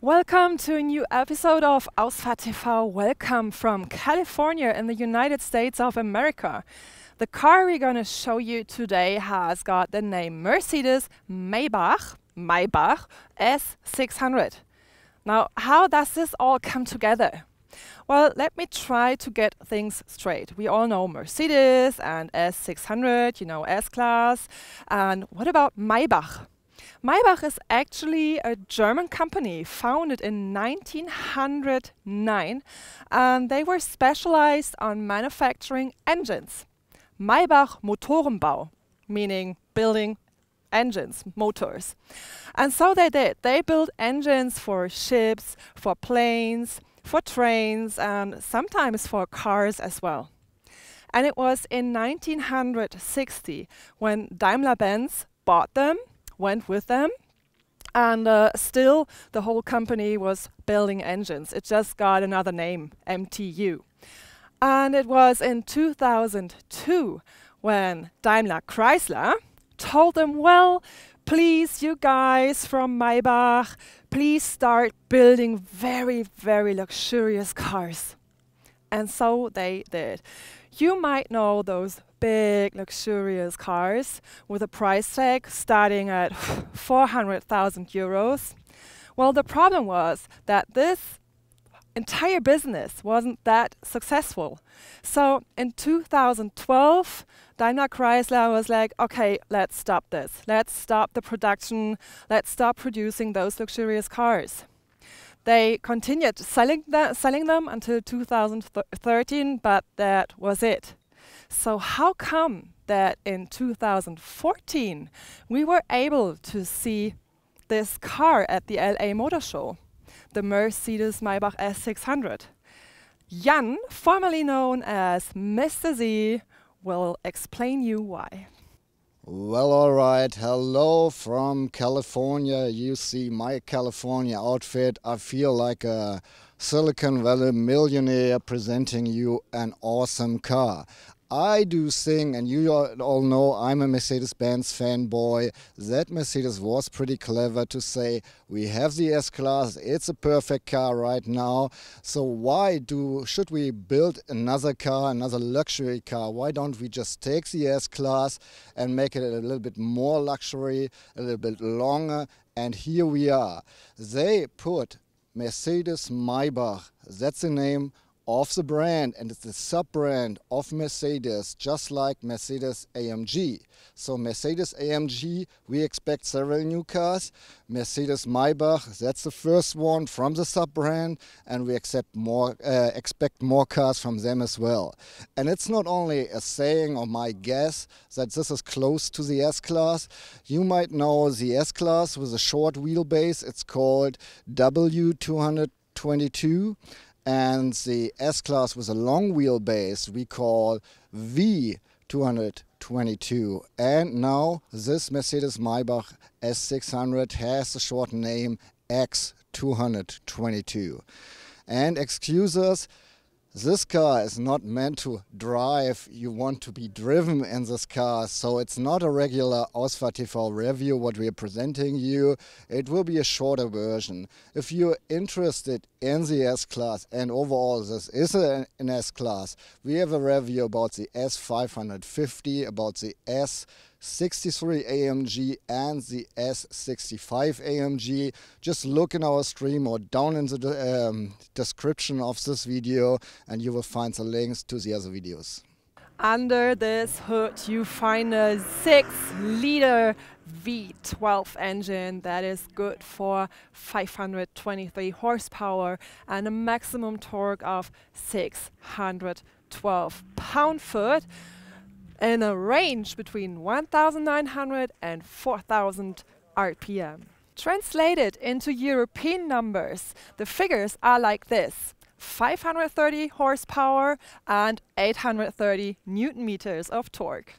Welcome to a new episode of Ausfahrt.tv. Welcome from California in the United States of America. The car we're going to show you today has got the name Mercedes-Maybach S600. Now, how does this all come together? Well, let me try to get things straight. We all know Mercedes and S600, you know, S-Class. And what about Maybach? Maybach is actually a German company founded in 1909, and they were specialized on manufacturing engines. Maybach Motorenbau, meaning building engines, motors. And so they did. They built engines for ships, for planes, for trains, and sometimes for cars as well. And it was in 1960 when Daimler-Benz bought them, went with them, and still the whole company was building engines. It just got another name, MTU. And it was in 2002 when Daimler Chrysler told them, well, please, you guys from Maybach, please start building very, very luxurious cars. And so they did. You might know those big, luxurious cars with a price tag starting at 400,000 euros. Well, the problem was that this entire business wasn't that successful. So in 2012, Daimler Chrysler was like, okay, let's stop this. Let's stop the production. Let's stop producing those luxurious cars. They continued selling them until 2013, but that was it. So how come that in 2014 we were able to see this car at the LA Motor Show, the Mercedes-Maybach S600? Jan, formerly known as Mr. Z, will explain you why. Well, all right. Hello from California. You see my California outfit. I feel like a Silicon Valley millionaire presenting you an awesome car. I do sing, and you all know I'm a Mercedes-Benz fanboy. That Mercedes was pretty clever to say, we have the S-Class, it's a perfect car right now. So why should we build another car, another luxury car? Why don't we just take the S-Class and make it a little bit more luxury, a little bit longer? And here we are. They put Mercedes-Maybach, that's the name of the brand, and it's the sub-brand of Mercedes, just like Mercedes-AMG. So Mercedes-AMG, we expect several new cars. Mercedes-Maybach, that's the first one from the sub-brand, and we expect more cars from them as well. And it's not only a saying or my guess that this is close to the S-Class. You might know the S-Class with a short wheelbase. It's called W222. And the S-Class with a long wheelbase we call V222. And now this Mercedes-Maybach S600 has the short name X222. And excuse us, this car is not meant to drive, you want to be driven in this car, so it's not a regular Ausfahrt.tv review what we are presenting you. It will be a shorter version. If you're interested in the S-Class, and overall this is an S-Class, we have a review about the S550, about the S63 AMG and the S65 AMG. Just look in our stream or down in the description of this video and you will find the links to the other videos. Under this hood you find a 6-liter V12 engine that is good for 523 horsepower and a maximum torque of 612 pound-foot in a range between 1,900 and 4,000 RPM. Translated into European numbers, the figures are like this: 530 horsepower and 830 Newton meters of torque.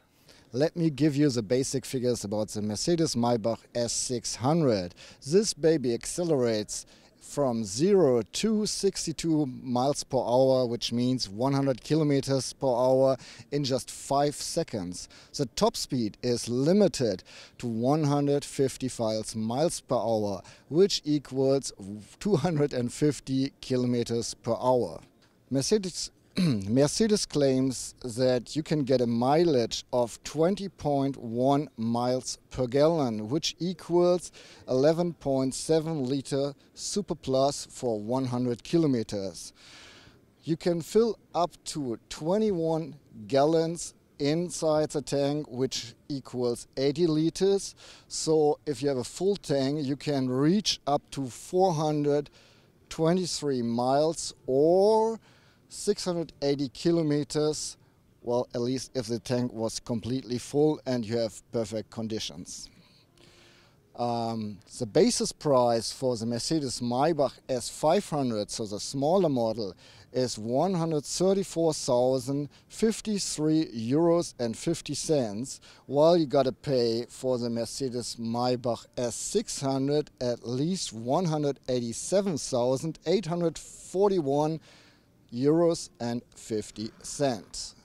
Let me give you the basic figures about the Mercedes-Maybach S600. This baby accelerates from 0 to 62 miles per hour, which means 100 kilometers per hour in just 5 seconds. The top speed is limited to 155 miles per hour, which equals 250 kilometers per hour. Mercedes claims that you can get a mileage of 20.1 miles per gallon, which equals 11.7 liter Super Plus for 100 kilometers. You can fill up to 21 gallons inside the tank, which equals 80 liters. So if you have a full tank, you can reach up to 423 miles or 680 kilometers, well, at least if the tank was completely full and you have perfect conditions. The basis price for the Mercedes-Maybach S500, so the smaller model, is 134,053 euros and 50 cents, while you gotta pay for the Mercedes-Maybach S600 at least 187,841 euros and 50 cents.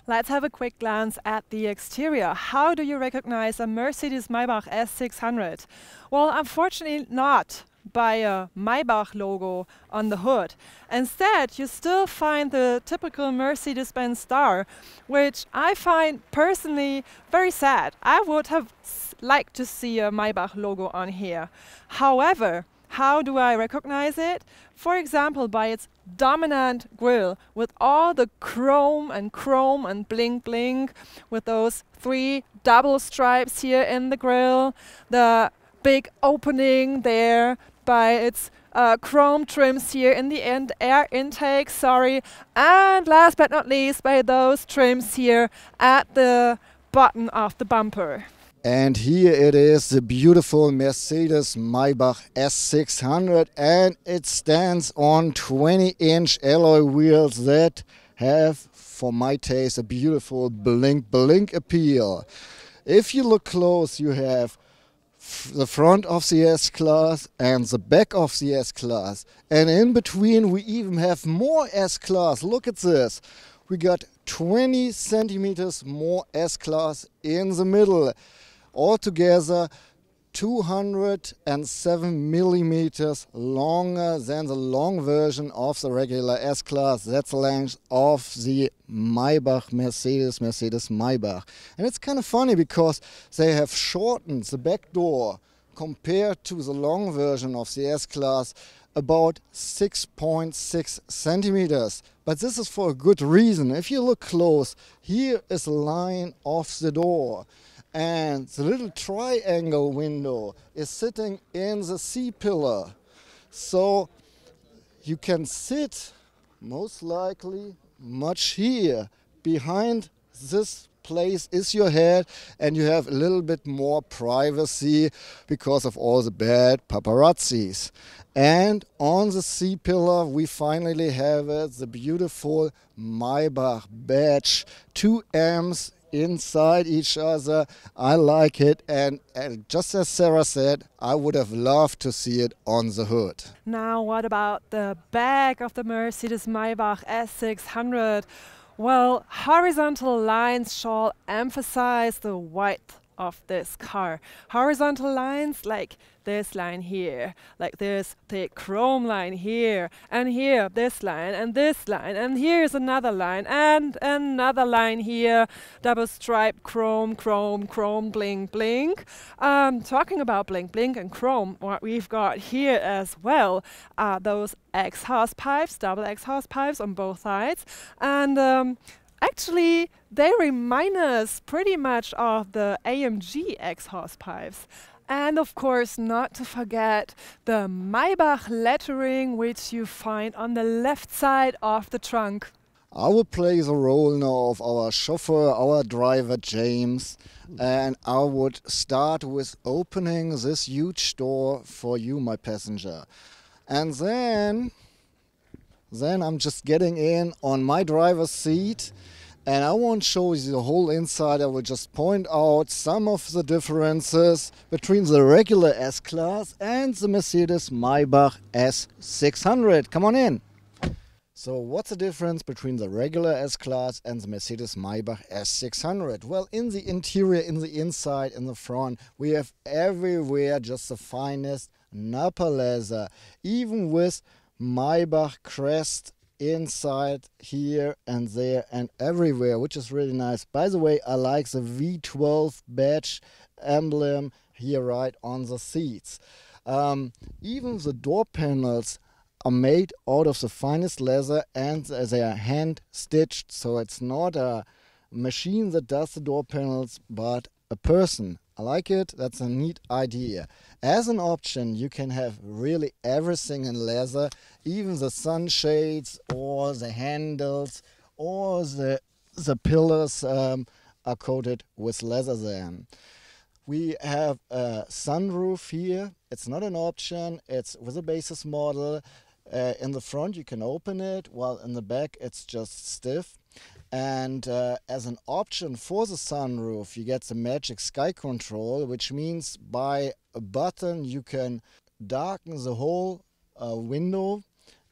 Let's have a quick glance at the exterior. How do you recognize a Mercedes-Maybach S600? Well, unfortunately not by a Maybach logo on the hood. Instead, you still find the typical Mercedes-Benz star, which I find personally very sad. I would have liked to see a Maybach logo on here. However, how do I recognize it? For example, by its dominant grille with all the chrome and bling bling, with those 3 double stripes here in the grille, the big opening there by its chrome trims here in the air intake, and last but not least by those trims here at the bottom of the bumper. And here it is, the beautiful Mercedes-Maybach S600, and it stands on 20-inch alloy wheels that have, for my taste, a beautiful blink appeal. If you look close, you have the front of the S-Class and the back of the S-Class, and in between we even have more S-Class. Look at this. We got 20 centimeters more S-Class in the middle. Altogether 207 millimeters longer than the long version of the regular S-Class. That's the length of the Maybach Mercedes-Maybach. And it's kind of funny because they have shortened the back door compared to the long version of the S-Class about 6.6 centimeters. But this is for a good reason. If you look close, here is the line of the door. And the little triangle window is sitting in the C-pillar. So you can sit, most likely, much here. Behind this place is your head, and you have a little bit more privacy because of all the bad paparazzis. And on the C-pillar we finally have it, the beautiful Maybach badge, 2 M's inside each other. I like it, and just as Sarah said, I would have loved to see it on the hood. Now what about the back of the Mercedes-Maybach S600? Well, horizontal lines shall emphasize the width of this car. Horizontal lines like this line here, like this thick chrome line here, and here this line, and this line, and here's another line, and another line here, double striped chrome, bling, bling. Talking about bling, bling and chrome, what we've got here as well are those exhaust pipes, double exhaust pipes on both sides, and actually, they remind us pretty much of the AMG exhaust pipes. And of course, not to forget the Maybach lettering, which you find on the left side of the trunk. I will play the role now of our chauffeur, our driver James, and I would start with opening this huge door for you, my passenger. And then I'm just getting in on my driver's seat, And I won't show you the whole inside, I will just point out some of the differences between the regular S-Class and the Mercedes-Maybach S600. Come on in. So what's the difference between the regular S-Class and the Mercedes-Maybach S600? Well, in the interior, in the inside, in the front, we have everywhere just the finest Napa leather, even with Maybach crest inside here and there and everywhere, which is really nice. By the way, I like the V12 badge emblem here right on the seats. Even the door panels are made out of the finest leather and they are hand stitched, so it's not a machine that does the door panels but a person. I like it, that's a neat idea. As an option, you can have really everything in leather, even the sunshades or the handles or the pillars are coated with leather then. We have a sunroof here. It's not an option, it's with a basis model. In the front you can open it, while in the back it's just stiff. And as an option for the sunroof, you get the magic sky control, which means by a button you can darken the whole window.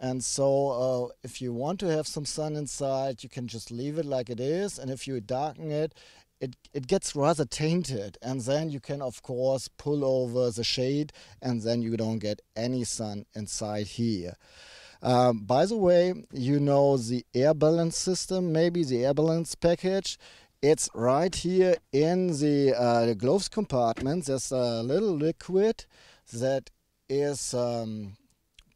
And so if you want to have some sun inside, you can just leave it like it is. And if you darken it, it gets rather tainted. And then you can, of course, pull over the shade and then you don't get any sun inside here. By the way, you know the air balance system, maybe the air balance package. It's right here in the gloves compartment. There's a little liquid that is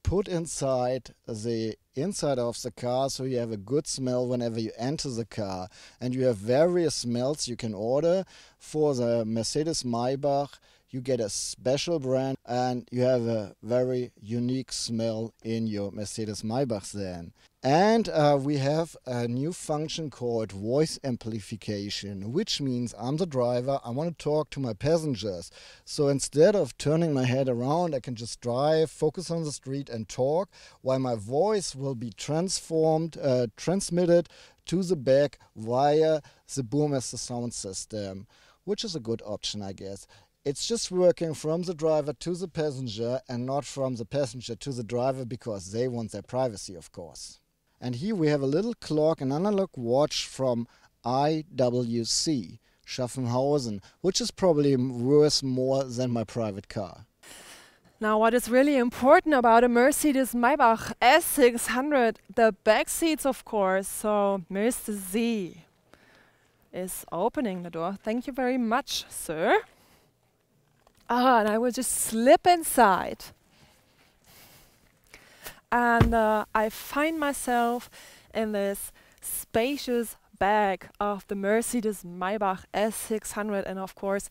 put inside the inside of the car, so you have a good smell whenever you enter the car. And you have various smells you can order. For the Mercedes-Maybach, you get a special brand and you have a very unique smell in your Mercedes-Maybach then. And we have a new function called voice amplification, which means I'm the driver, I want to talk to my passengers. So instead of turning my head around, I can just drive, focus on the street and talk, while my voice will be transmitted to the back via the Burmester sound system, which is a good option, I guess. It's just working from the driver to the passenger and not from the passenger to the driver, because they want their privacy, of course. And here we have a little clock, an analog watch from IWC, Schaffenhausen, which is probably worth more than my private car. Now, what is really important about a Mercedes-Maybach S600, the back seats, of course. So Mr. Z is opening the door. Thank you very much, sir. And I will just slip inside. And I find myself in this spacious bag of the Mercedes-Maybach S600. And of course,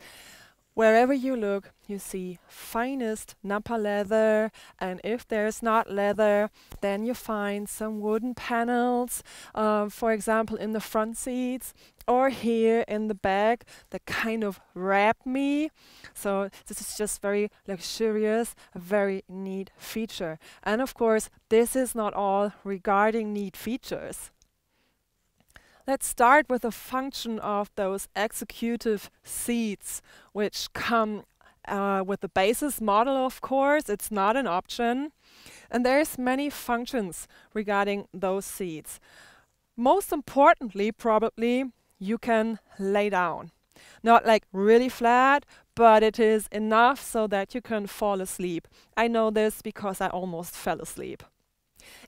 wherever you look, you see finest Napa leather. And if there's not leather, then you find some wooden panels, for example, in the front seats or here in the back that kind of wrap me. So this is just very luxurious, a very neat feature. And of course, this is not all regarding neat features. Let's start with the function of those executive seats, which come with the basis model, of course. It's not an option. And there's many functions regarding those seats. Most importantly, probably, you can lay down. Not like really flat, but it is enough so that you can fall asleep. I know this because I almost fell asleep.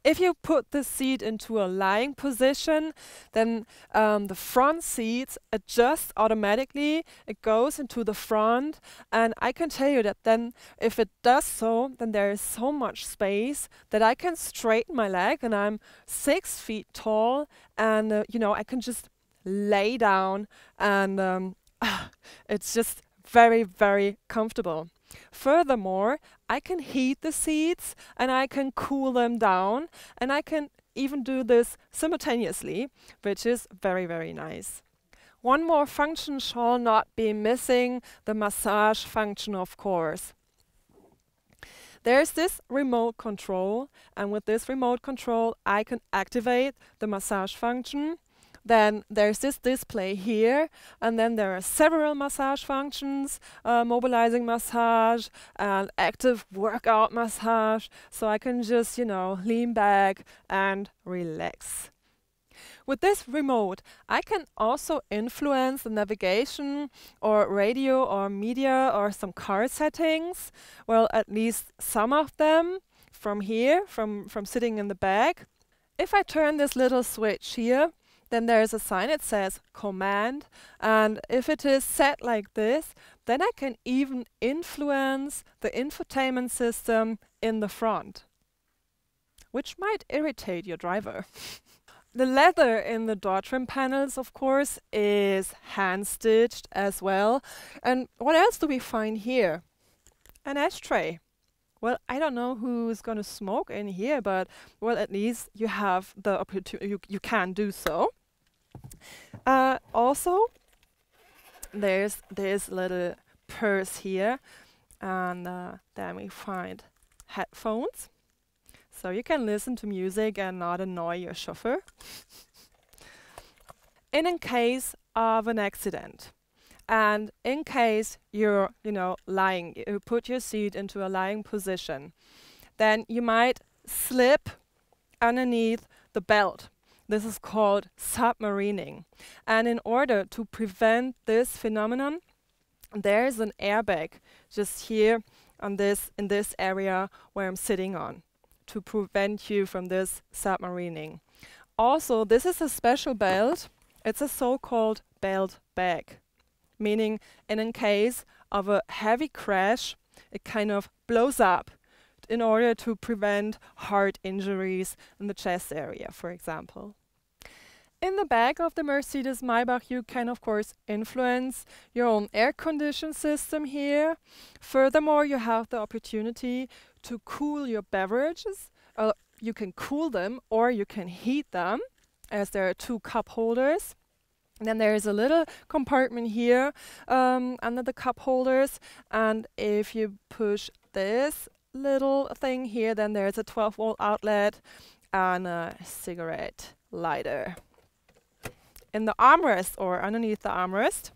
If you put the seat into a lying position, then the front seats adjust automatically. It goes into the front, and I can tell you that then if it does so, then there is so much space that I can straighten my leg, and I'm 6 feet tall, and you know, I can just lay down, and it's just very, very comfortable. Furthermore, I can heat the seats and I can cool them down, and I can even do this simultaneously, which is very, very nice. One more function shall not be missing, the massage function, of course. There's this remote control, and with this remote control I can activate the massage function, then there's this display here, and then there are several massage functions, mobilizing massage and active workout massage, so I can just, you know, lean back and relax. With this remote, I can also influence the navigation or radio or media or some car settings, well, at least some of them from here, from sitting in the back. If I turn this little switch here, then there's a sign that says command, and if it is set like this, then I can even influence the infotainment system in the front, which might irritate your driver. The leather in the door trim panels, of course, is hand-stitched as well. And what else do we find here? An ashtray. Well, I don't know who's going to smoke in here, but, well, at least you have the opportunity, you can do so. Also, there's this little purse here, and then we find headphones, so you can listen to music and not annoy your chauffeur. In case of an accident, and in case you're, you know, lying, you put your seat into a lying position, then you might slip underneath the belt. This is called submarining. And in order to prevent this phenomenon, there's an airbag just here on this, in this area where I'm sitting on, to prevent you from this submarining. Also, this is a special belt. It's a so-called belt bag, meaning in case of a heavy crash, it kind of blows up in order to prevent heart injuries in the chest area, for example. In the back of the Mercedes-Maybach, you can, of course, influence your own air condition system here. Furthermore, you have the opportunity to cool your beverages. You can cool them or you can heat them, as there are two cup holders. And then there is a little compartment here under the cup holders, and if you push this little thing here, then there's a 12-volt outlet and a cigarette lighter. In the armrest, or underneath the armrest,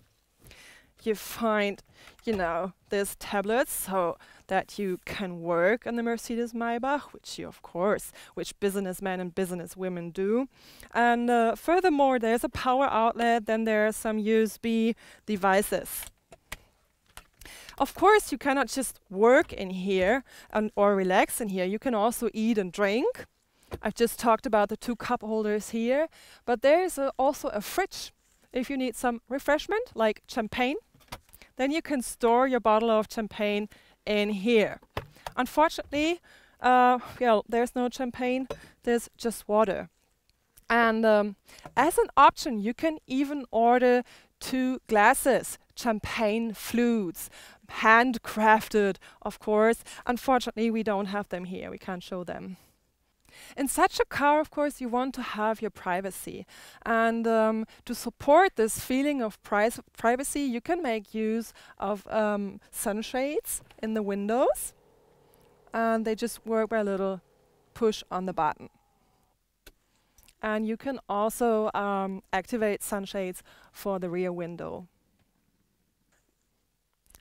you find, you know, this tablet so that you can work on the Mercedes-Maybach, which you, of course, which businessmen and businesswomen do. And furthermore, there's a power outlet, then there are some USB devices. Of course, you cannot just work in here or relax in here. You can also eat and drink. I've just talked about the two cup holders here, but there's also a fridge. If you need some refreshment, like champagne, then you can store your bottle of champagne in here. Unfortunately, well, there's no champagne, there's just water. And as an option, you can even order 2 glasses, champagne flutes, handcrafted, of course. Unfortunately, we don't have them here, we can't show them. In such a car, of course, you want to have your privacy. And to support this feeling of privacy, you can make use of sunshades in the windows. And they just work by a little push on the button. And you can also activate sunshades for the rear window.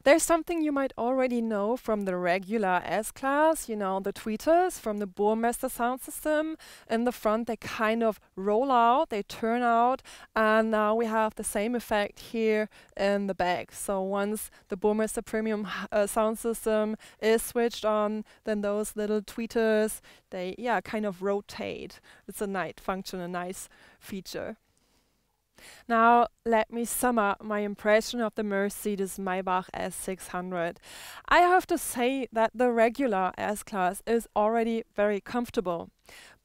There's something you might already know from the regular S-Class, you know, the tweeters from the Burmester sound system. In the front, they kind of roll out, they turn out, and now we have the same effect here in the back. So once the Burmester Premium sound system is switched on, then those little tweeters, they, yeah, kind of rotate. It's a nice function, a nice feature. Now, let me sum up my impression of the Mercedes-Maybach S600. I have to say that the regular S-Class is already very comfortable.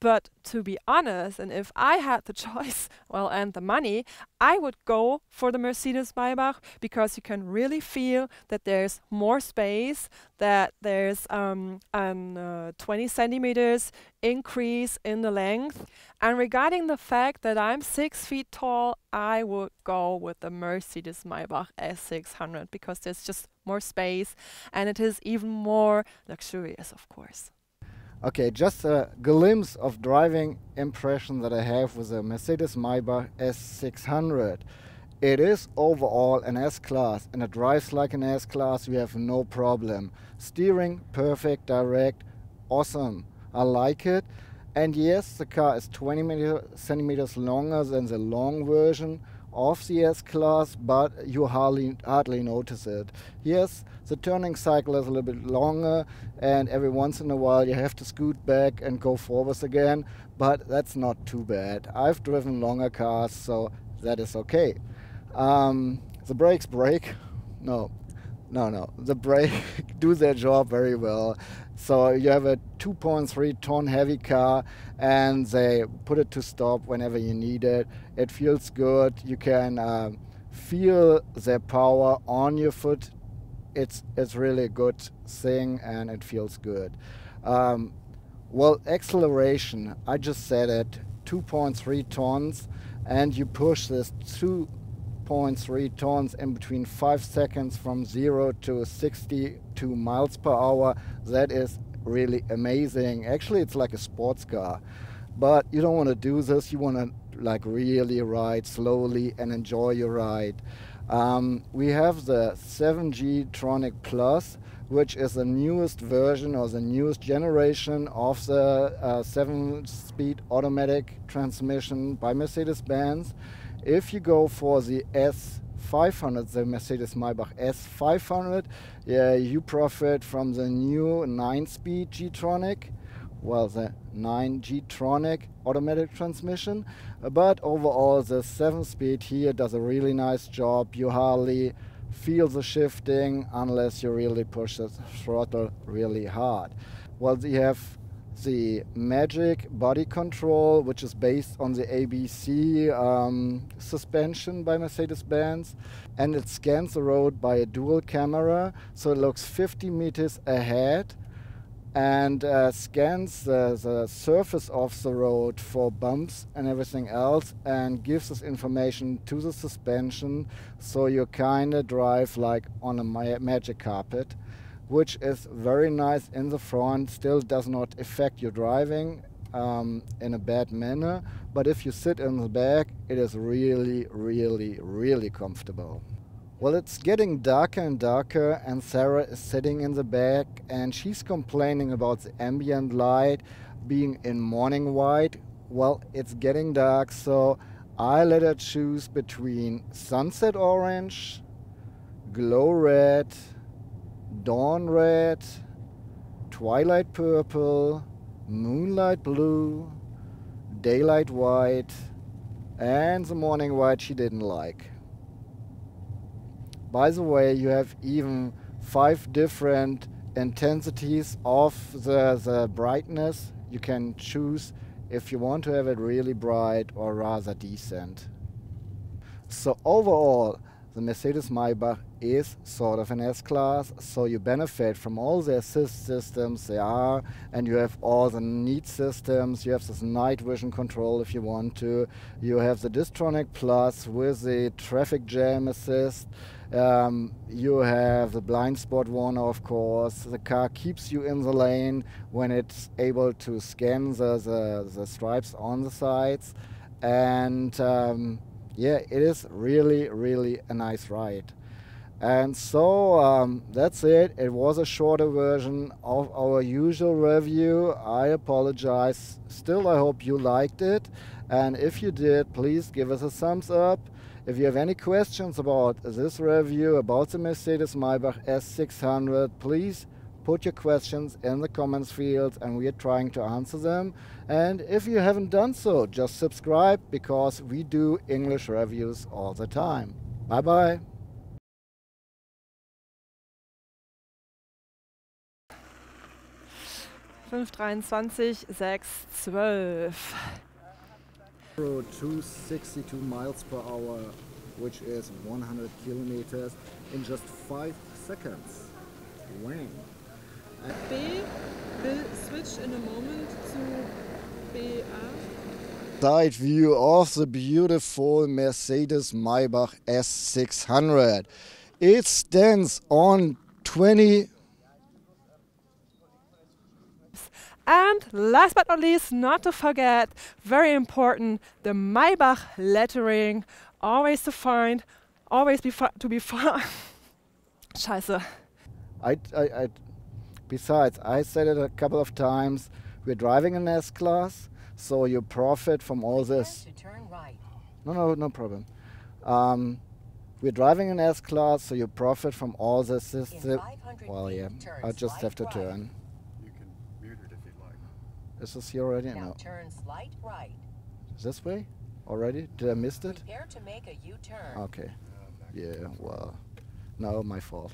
But to be honest, and if I had the choice, well, and the money, I would go for the Mercedes-Maybach, because you can really feel that there's more space, that there's 20 centimeters increase in the length. And regarding the fact that I'm 6 feet tall, I would go with the Mercedes-Maybach S600, because there's just more space and it is even more luxurious, of course. Okay, just a glimpse of driving impression that I have with a Mercedes-Maybach S600. It is overall an S-Class and it drives like an S-Class, you have no problem. Steering, perfect, direct, awesome. I like it. And yes, the car is 20 centimeters longer than the long version of the S-Class, but you hardly notice it. Yes, the turning cycle is a little bit longer and every once in a while you have to scoot back and go forwards again, but that's not too bad. I've driven longer cars, so that is okay. The brakes brake? No. The brake do their job very well. So you have a 2.3 ton heavy car and they put it to stop whenever you need it. It feels good. You can feel their power on your foot. It's really a good thing and it feels good. Well, acceleration, I just said it, 2.3 tons, and you push this 2.3 tons in between 5 seconds from 0 to 62 miles per hour. That is really amazing. Actually, it's like a sports car, but you don't want to do this. You want to like really ride slowly and enjoy your ride. We have the 7G Tronic Plus, which is the newest version or the newest generation of the 7-speed automatic transmission by Mercedes-Benz. If you go for the S500, the Mercedes-Maybach S500, you profit from the new 9-speed G-Tronic, well, the 9G Tronic automatic transmission, but overall the 7-speed here does a really nice job. You hardly feel the shifting unless you really push the throttle really hard. Well, you have the Magic body control, which is based on the ABC suspension by Mercedes-Benz, and it scans the road by a dual camera, so it looks 50 meters ahead and scans the surface of the road for bumps and everything else and gives this information to the suspension, so you kind of drive like on a magic carpet, which is very nice in the front. Still does not affect your driving in a bad manner, but if you sit in the back, it is really, really, really comfortable. Well, it's getting darker and darker and Sarah is sitting in the back and she's complaining about the ambient light being in morning white. Well, it's getting dark, so I let her choose between sunset orange, glow red, dawn red, twilight purple, moonlight blue, daylight white, and the morning white she didn't like. By the way, you have even 5 different intensities of the brightness. You can choose if you want to have it really bright or rather decent. So overall, the Mercedes-Maybach is sort of an S-Class, so you benefit from all the assist systems there are, and you have all the neat systems. You have this night vision control if you want to. You have the Distronic Plus with the traffic jam assist. You have the blind spot warner, of course. The car keeps you in the lane when it's able to scan the stripes on the sides, and yeah, it is really, really a nice ride. And so that's it. It was a shorter version of our usual review. I apologize. Still, I hope you liked it. And if you did, please give us a thumbs up. If you have any questions about this review, about the Mercedes-Maybach S600, please put your questions in the comments field and we are trying to answer them. And if you haven't done so, just subscribe, because we do English reviews all the time. Bye bye. (523 612). 262 miles per hour, which is 100 kilometers in just 5 seconds. Wang. B will switch in a moment to BA. Side view of the beautiful Mercedes-Maybach S600. It stands on 20 And last but not least, not to forget, very important, the Maybach lettering, always to find, always to be found. Scheiße. Besides, I said it a couple of times, we're driving an S-Class, so you profit from all this. To turn right. No problem. We're driving an S-Class, so you profit from all this system. Well, yeah, I just have to turn. You can mute it if you'd like. Is this here already? Now No. turn slight right. This way? Already? Did I miss it? Prepare to make a U-turn. Okay. Yeah, well, no, my fault.